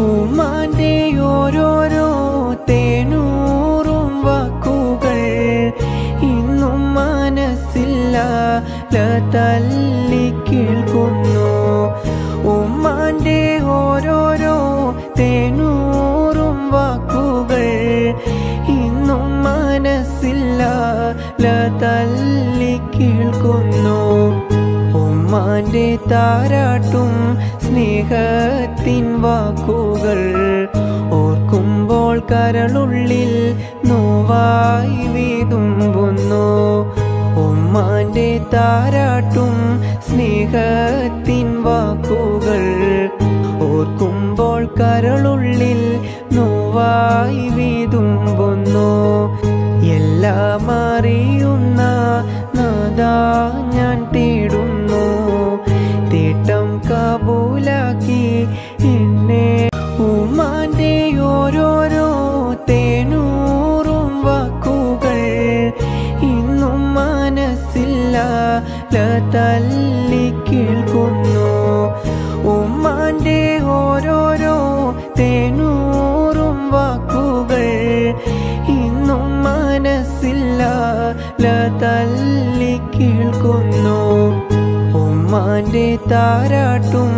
ഉമ്മാന്റെ ഓരോരോ തേനൂറും വാക്കുകൾ ഇന്നും മനസ്സില്ല തല്ലി കേൾക്കുന്നു. ഉമ്മാന്റെ ഓരോരോ തേനൂറും വാക്കുകൾ ഇന്നും മനസ്സില്ല തല്ലി കേൾക്കുന്നു. ഉമ്മാന്റെ താരാട്ടും സ്നേഹത്തിൻ വാക്കുകൾ ഓർക്കുമ്പോൾ കരളുള്ളിൽ നോവായി വീതുമ്പുന്നു. ഉമ്മാന്റെ താരാട്ടും സ്നേഹത്തിൻ വാക്കുകൾ ഓർക്കുമ്പോൾ കരളുള്ളിൽ നോവായി വീതുമ്പുന്നു. എല്ലാം അറിയുന്ന നാഥാ ഞാൻ തേടുന്നു, തേട്ടം കബൂലാക്കി എന്നെ. ഉമ്മാന്റെ ഓരോരോ തേനൂറും വാക്കുകൾ ഇന്നും മനസ്സില്ല തല്ലി കേൾക്കുന്നു. ഉമ്മാന്റെ ഓരോരോ തേനൂറും വാക്കുകൾ ഇന്നും മനസ്സില്ല തല്ലി കേൾക്കുന്നു. ഉമ്മാന്റെ താരാട്ടും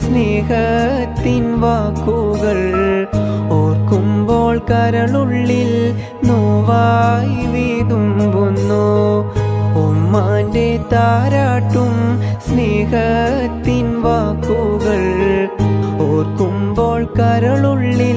സ്നേഹത്തിൻ വാക്കുകൾ ഓർക്കുമ്പോൾ കരളുള്ളിൽ നോവായി വീതുമ്പുന്നു. ഉമ്മാന്റെ താരാട്ടും സ്നേഹത്തിൻ വാക്കുകൾ ഓർക്കുമ്പോൾ കരളുള്ളിൽ